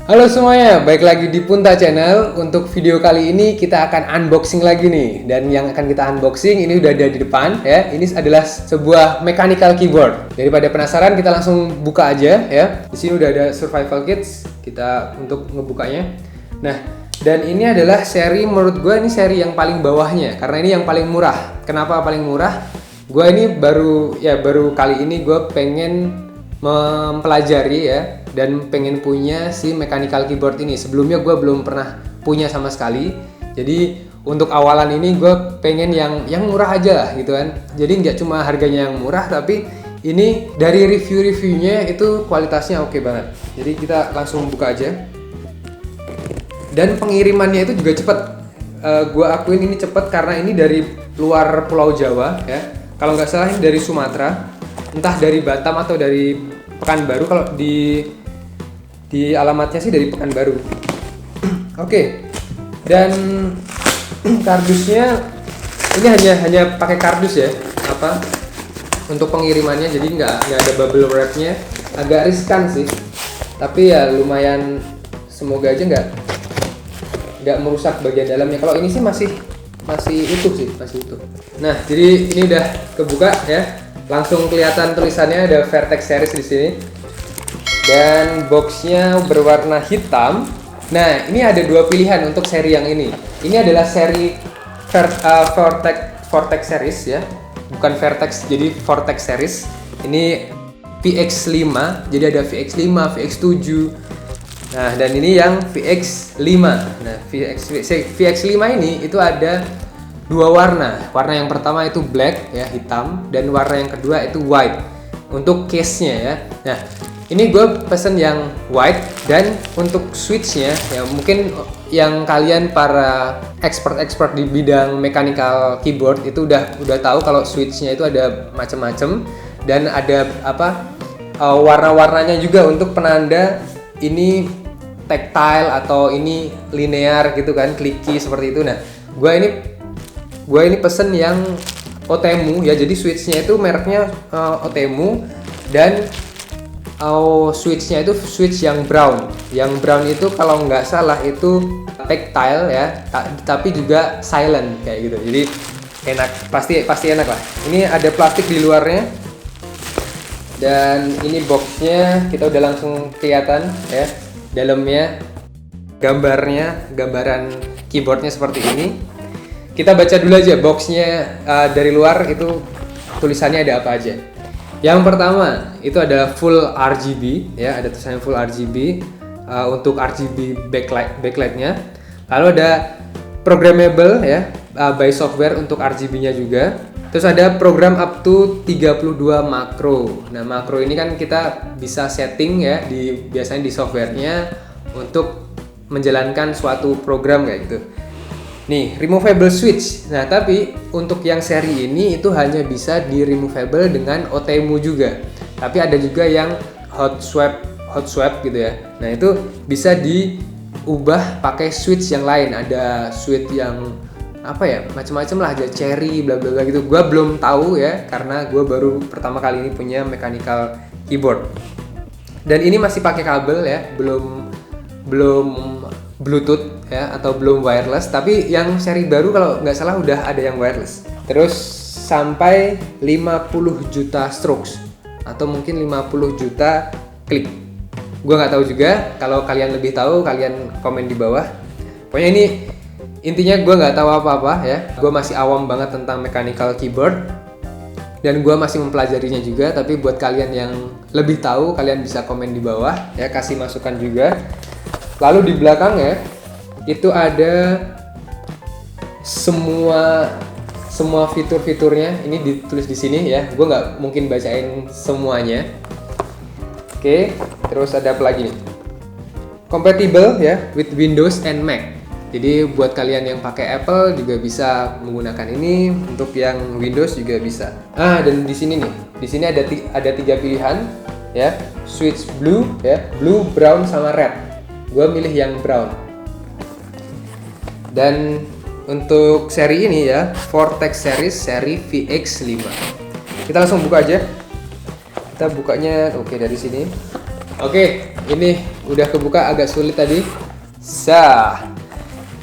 Halo semuanya, balik lagi di Punta Channel. Untuk video kali ini kita akan unboxing lagi nih. Dan yang akan kita unboxing ini udah ada di depan ya. Ini adalah sebuah mechanical keyboard. Daripada penasaran, kita langsung buka aja ya. Di sini udah ada survival kits kita untuk ngebukanya. Nah, dan ini adalah seri, menurut gue ini seri yang paling bawahnya karena ini yang paling murah. Kenapa paling murah? Gue ini baru kali ini gue pengen mempelajari ya dan pengen punya si mechanical keyboard ini. Sebelumnya gue belum pernah punya sama sekali. Jadi untuk awalan ini gue pengen yang murah aja lah gitu kan. Jadi nggak cuma harganya yang murah, tapi ini dari review-reviewnya itu kualitasnya oke banget. Jadi kita langsung buka aja. Dan pengirimannya itu juga cepet. Gue akuin ini cepet karena ini dari luar Pulau Jawa ya. Kalau nggak salah ini dari Sumatera. Entah dari Batam atau dari Pekanbaru. Kalau di alamatnya sih dari Pekanbaru. Oke. Dan kardusnya ini hanya pakai kardus ya, untuk pengirimannya, jadi nggak ada bubble wrapnya. Agak riskan sih, tapi ya lumayan, semoga aja nggak merusak bagian dalamnya. Kalau ini sih masih utuh sih, masih utuh. Nah, jadi ini udah kebuka ya. Langsung kelihatan tulisannya, ada Vertex Series di sini. Dan boxnya berwarna hitam. Nah, ini ada dua pilihan untuk seri yang ini. Ini adalah seri Vortex Series ya. Bukan Vertex, jadi Vortex Series. Ini VX5, jadi ada VX5, VX7. Nah, dan ini yang VX5. Nah, VX5 ini itu ada dua warna. Warna yang pertama itu black ya, hitam, dan warna yang kedua itu white untuk case-nya ya. Nah, ini gue pesen yang white, dan untuk switch-nya ya mungkin yang kalian para expert di bidang mechanical keyboard itu udah tahu kalau switch-nya itu ada macam-macam, dan ada warna-warnanya juga untuk penanda ini tactile atau ini linear gitu kan, clicky seperti itu. Nah, gue ini pesen yang Otemu ya, jadi switch-nya itu mereknya Otemu, dan switch-nya itu switch yang brown. Yang brown itu kalau nggak salah itu tactile ya, tapi juga silent kayak gitu. Jadi enak, pasti enak lah. Ini ada plastik di luarnya, dan ini boxnya kita udah langsung kelihatan ya. Dalamnya gambaran keyboardnya seperti ini. Kita baca dulu aja boxnya dari luar itu tulisannya ada apa aja. Yang pertama itu ada full RGB ya, ada tulisannya full RGB untuk RGB backlightnya. Lalu ada programmable ya, by software untuk RGB-nya juga. Terus ada program up to 32 makro. Nah, makro ini kan kita bisa setting ya biasanya di softwarenya untuk menjalankan suatu program kayak gitu. Nih, removable switch. Nah, tapi untuk yang seri ini itu hanya bisa di removable dengan Otemu juga. Tapi ada juga yang hot swap gitu ya. Nah, itu bisa diubah pakai switch yang lain. Ada switch yang macam-macam lah, ada cherry bla bla bla gitu. Gua belum tahu ya, karena gua baru pertama kali ini punya mechanical keyboard. Dan ini masih pakai kabel ya, belum Bluetooth ya, atau belum wireless. Tapi yang seri baru kalau nggak salah udah ada yang wireless. Terus sampai 50 juta strokes atau mungkin 50 juta klik. Gua nggak tahu juga. Kalau kalian lebih tahu, kalian komen di bawah. Pokoknya ini intinya gue nggak tahu apa-apa ya. Gue masih awam banget tentang mechanical keyboard, dan gue masih mempelajarinya juga. Tapi buat kalian yang lebih tahu, kalian bisa komen di bawah ya, kasih masukan juga. Lalu di belakangnya itu ada semua semua fitur-fiturnya ini ditulis di sini ya. Gue nggak mungkin bacain semuanya. Oke, terus ada apa lagi nih? Compatible ya with Windows and Mac. Jadi buat kalian yang pakai Apple juga bisa menggunakan ini, untuk yang Windows juga bisa. Dan di sini nih, di sini ada 3 pilihan ya, switch blue ya, blue, brown sama red. Gue milih yang brown. Dan untuk seri ini ya, Vortex series seri VX5. Kita langsung buka aja. Kita bukanya dari sini. Oke, ini udah kebuka, agak sulit tadi.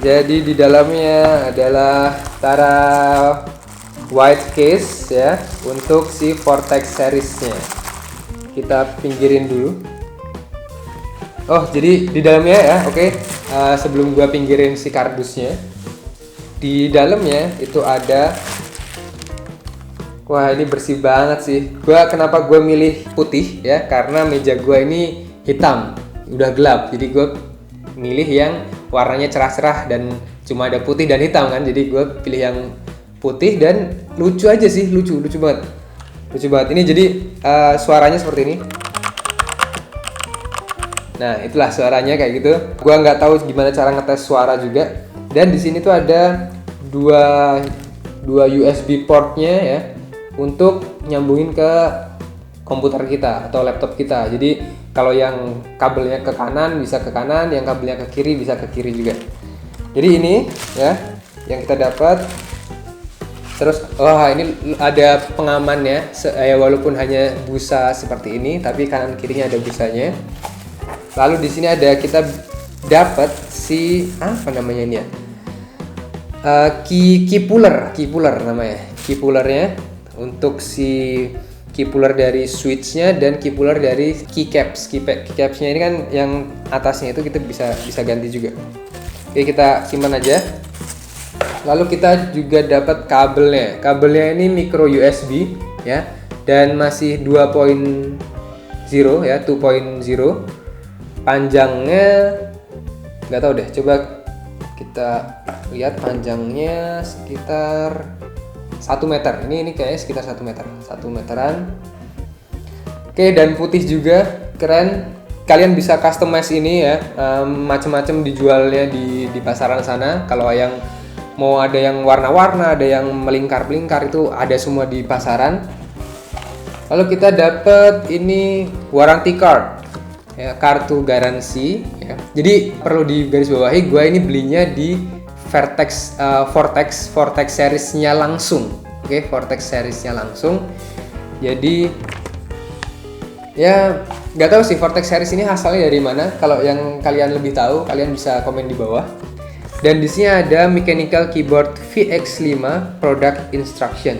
Jadi di dalamnya adalah white case ya untuk si Vortex seriesnya. Kita pinggirin dulu. Jadi di dalamnya ya, sebelum gua pinggirin si kardusnya, di dalamnya itu ada, wah ini bersih banget sih. Kenapa gua milih putih ya? Karena meja gua ini hitam, udah gelap. Jadi gua milih yang warnanya cerah-cerah dan cuma ada putih dan hitam kan. Jadi gue pilih yang putih dan lucu aja sih, lucu banget. Ini jadi suaranya seperti ini. Nah, itulah suaranya kayak gitu. Gua nggak tahu gimana cara ngetes suara juga. Dan di sini tuh ada dua USB portnya ya untuk nyambungin ke komputer kita atau laptop kita. Jadi kalau yang kabelnya ke kanan bisa ke kanan, yang kabelnya ke kiri bisa ke kiri juga. Jadi ini ya yang kita dapat. Terus ini ada pengamannya, walaupun hanya busa seperti ini, tapi kanan kirinya ada busanya. Lalu di sini kita dapat si apa namanya ini ya? Key puller namanya. Key pullernya untuk si key puller dari switch-nya dan key puller dari keycaps. Keycaps-nya ini kan yang atasnya itu kita bisa ganti juga. Oke, kita simpan aja. Lalu kita juga dapat kabelnya. Kabelnya ini micro USB ya, dan masih 2.0 ya, 2.0. Panjangnya nggak tahu deh. Coba kita lihat, panjangnya sekitar 1 meter. Ini kayaknya sekitar 1 meter. 1 meteran. Oke, dan putih juga, keren. Kalian bisa customize ini ya, macam-macam dijualnya di pasaran sana. Kalau yang mau ada yang warna-warna, ada yang melingkar-melingkar, itu ada semua di pasaran. Lalu kita dapat ini warranty card ya, kartu garansi ya. Jadi perlu digarisbawahi, gue ini belinya di Vortex seriesnya langsung. Oke, Vortex seriesnya langsung. Jadi ya nggak tahu sih Vortex series ini asalnya dari mana. Kalau yang kalian lebih tahu, kalian bisa komen di bawah. Dan di sini ada mechanical keyboard VX5 product instruction.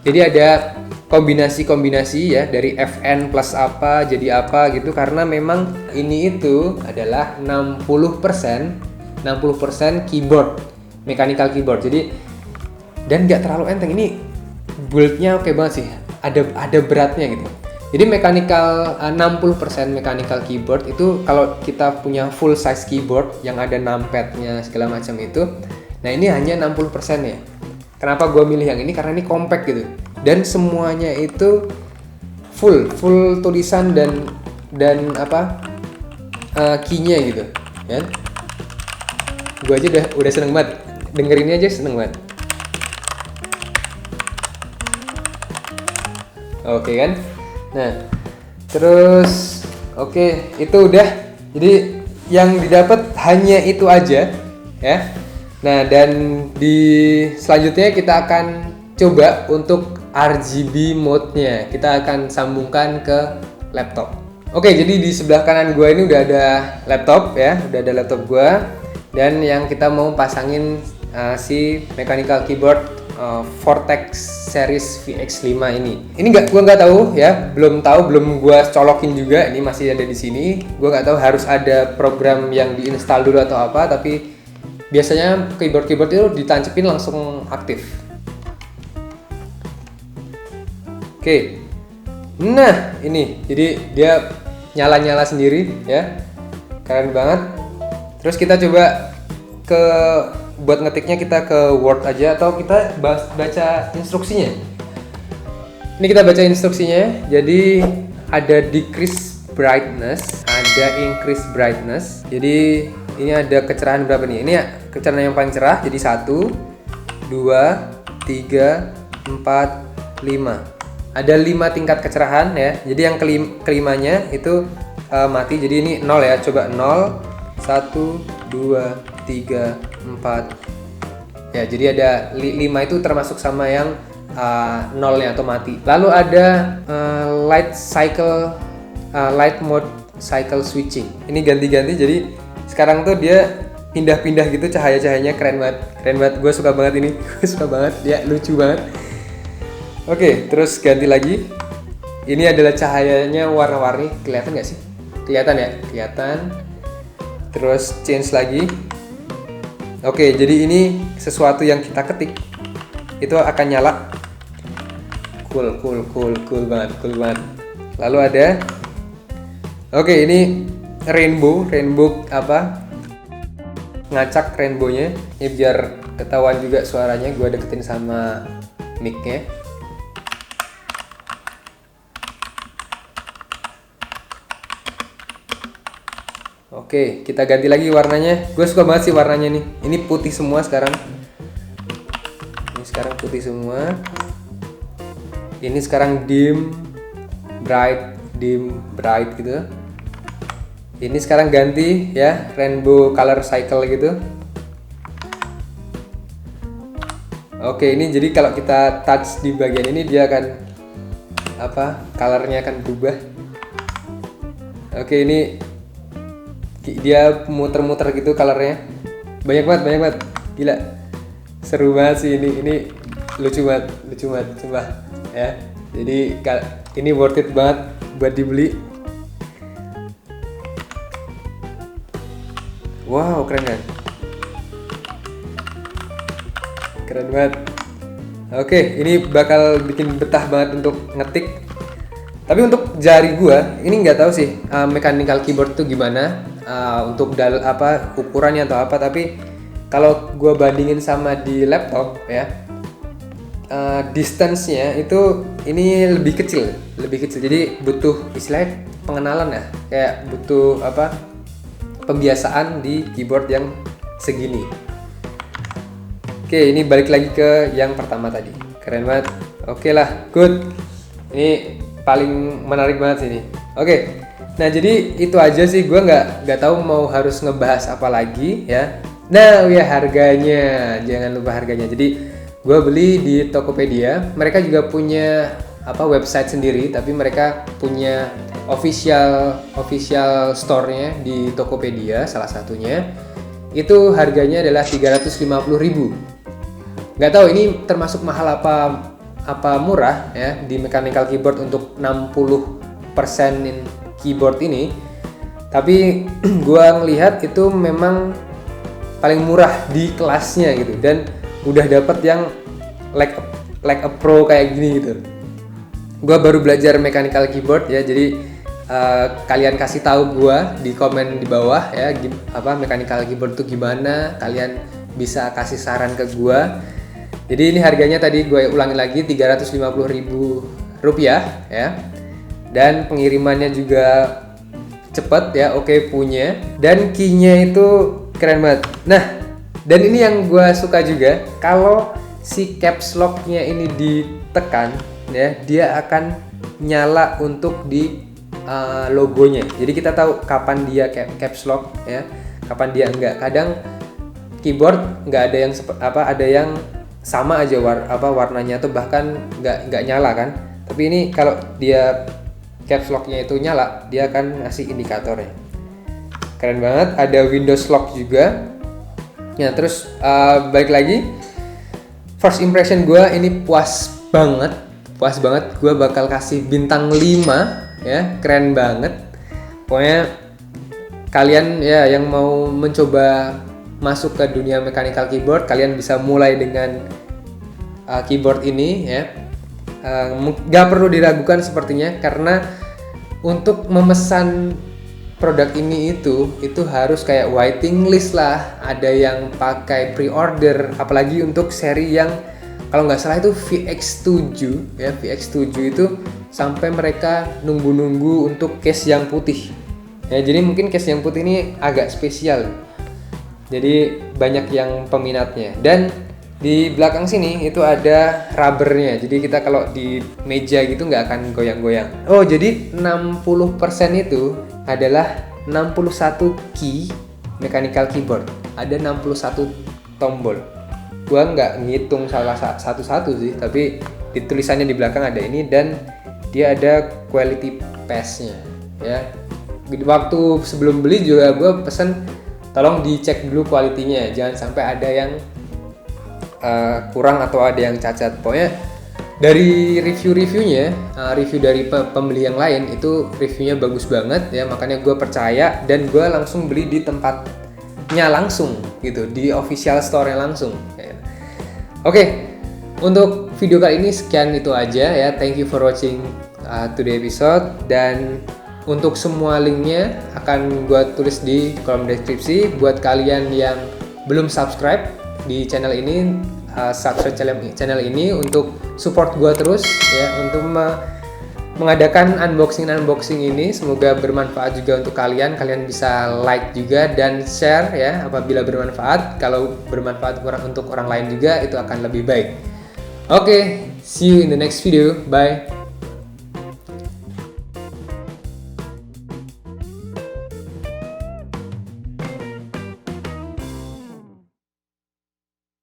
Jadi ada kombinasi ya dari FN plus apa jadi apa gitu, karena memang ini itu adalah 60% keyboard, mechanical keyboard. Jadi dan nggak terlalu enteng, ini build-nya oke banget sih, ada beratnya gitu. Jadi 60% mechanical keyboard itu kalau kita punya full size keyboard yang ada numpad-nya segala macam itu, nah ini hanya 60% ya. Kenapa gue milih yang ini? Karena ini compact gitu, dan semuanya itu full tulisan dan key-nya gitu ya. Gue aja udah seneng banget, dengerinnya aja seneng banget. Oke kan? Nah, terus itu udah. Jadi yang didapat hanya itu aja ya. Nah, dan di selanjutnya kita akan coba untuk RGB mode-nya. Kita akan sambungkan ke laptop. Oke, jadi di sebelah kanan gue ini udah ada laptop ya, udah ada laptop gue. Dan yang kita mau pasangin si mechanical keyboard Vortex series VX5 ini. Ini gue nggak tahu ya, belum gue colokin juga. Ini masih ada di sini. Gue nggak tahu harus ada program yang diinstal dulu atau apa. Tapi biasanya keyboard itu ditancapin langsung aktif. Oke. Nah ini, jadi dia nyala sendiri ya, keren banget. Terus kita coba ke buat ngetiknya kita ke Word aja atau kita baca instruksinya. Ini kita baca instruksinya. Jadi ada decrease brightness, ada increase brightness. Jadi ini ada kecerahan berapa nih? Ini ya kecerahan yang paling cerah. Jadi 1, 2, 3, 4, 5. Ada 5 tingkat kecerahan ya. Jadi yang kelimanya itu mati. Jadi ini 0 ya. Coba 0, 1, 2, 3, 4. Ya, jadi ada 5 itu termasuk sama yang nolnya atau mati. Lalu ada light mode cycle switching. Ini ganti-ganti, jadi sekarang tuh dia pindah-pindah gitu cahaya-cahayanya, keren banget. Gue suka banget ini. Gue suka banget, ya lucu banget. Oke, terus ganti lagi. Ini adalah cahayanya warna-warni. Kelihatan nggak sih? Kelihatan ya? Kelihatan. Terus change lagi. Oke, jadi ini sesuatu yang kita ketik itu akan nyala. Cool banget. Lalu ada, oke, ini rainbow apa? Ngacak rainbownya. Ini biar ketahuan juga suaranya. Gue deketin sama mic-nya. Oke, kita ganti lagi warnanya. Gue suka banget sih warnanya nih. Ini putih semua sekarang. Ini sekarang putih semua. Ini sekarang dim, bright gitu. Ini sekarang ganti ya, rainbow color cycle gitu. Oke, ini jadi kalau kita touch di bagian ini dia akan colornya akan berubah. Oke, ini dia muter-muter gitu colornya. Banyak banget. Gila. Seru banget sih ini lucu banget coba ya. Jadi ini worth it banget buat dibeli. Wow, keren kan? Keren banget. Oke, ini bakal bikin betah banget untuk ngetik. Tapi untuk jari gua ini nggak tahu sih mechanical keyboard tuh gimana untuk ukurannya atau apa, tapi kalau gua bandingin sama di laptop ya, distance-nya itu ini lebih kecil. Jadi butuh istilahnya pengenalan ya, kayak butuh pembiasaan di keyboard yang segini. Oke, ini balik lagi ke yang pertama tadi. Keren banget. Oke lah, good. Ini paling menarik banget sih ini. Oke. Nah, jadi itu aja sih, gue nggak tahu mau harus ngebahas apa lagi ya. Nah, ya harganya, jangan lupa harganya. Jadi gue beli di Tokopedia. Mereka juga punya website sendiri, tapi mereka punya official store-nya di Tokopedia salah satunya. Itu harganya adalah 350.000. Nggak tahu ini termasuk mahal apa murah ya di mechanical keyboard untuk 60% keyboard ini. Tapi gua ngelihat itu memang paling murah di kelasnya gitu, dan udah dapat yang like a pro kayak gini gitu. Gua baru belajar mechanical keyboard ya, jadi kalian kasih tahu gua di komen di bawah ya mechanical keyboard itu gimana, kalian bisa kasih saran ke gua. Jadi ini harganya tadi gue ulangi lagi 350.000 rupiah ya. Dan pengirimannya juga cepet ya, oke punya. Dan key-nya itu keren banget. Nah, dan ini yang gue suka juga, kalau si caps lock-nya ini ditekan ya, dia akan nyala untuk di logonya. Jadi kita tahu kapan dia caps lock ya, kapan dia enggak. Kadang keyboard nggak ada yang ada yang sama aja warnanya tuh bahkan nggak nyala kan. Tapi ini kalau dia caps lock-nya itu nyala, dia akan ngasih indikatornya. Keren banget. Ada Windows lock juga. Ya terus balik lagi, first impression gue ini puas banget. Gue bakal kasih bintang 5 ya, keren banget. Pokoknya kalian ya yang mau mencoba masuk ke dunia mechanical keyboard, kalian bisa mulai dengan keyboard ini ya. Gak perlu diragukan sepertinya, karena untuk memesan produk ini itu harus kayak waiting list lah, ada yang pakai pre-order, apalagi untuk seri yang kalau nggak salah itu VX7 ya, VX7 itu sampai mereka nunggu-nunggu untuk case yang putih ya. Jadi mungkin case yang putih ini agak spesial, jadi banyak yang peminatnya. Dan di belakang sini itu ada rubbernya, jadi kita kalau di meja gitu nggak akan goyang-goyang. Oh, jadi 60% itu adalah 61 key mechanical keyboard, ada 61 tombol. Gua nggak ngitung salah satu-satu sih, tapi di tulisannya di belakang ada ini, dan dia ada quality pass-nya ya. Waktu sebelum beli juga gue pesen tolong dicek dulu kualitinya, jangan sampai ada yang kurang atau ada yang cacat. Pokoknya dari review-reviewnya, review dari pembeli yang lain itu reviewnya bagus banget ya, makanya gue percaya dan gue langsung beli di tempatnya langsung gitu, di official store-nya langsung ya. Oke, untuk video kali ini sekian itu aja ya. Thank you for watching today episode, dan untuk semua linknya akan gue tulis di kolom deskripsi. Buat kalian yang belum subscribe di channel ini, subscribe channel ini untuk support gue terus ya, untuk mengadakan unboxing ini. Semoga bermanfaat juga untuk kalian. Kalian bisa like juga dan share ya apabila bermanfaat. Kalau bermanfaat untuk orang lain juga, itu akan lebih baik. Oke, see you in the next video. Bye.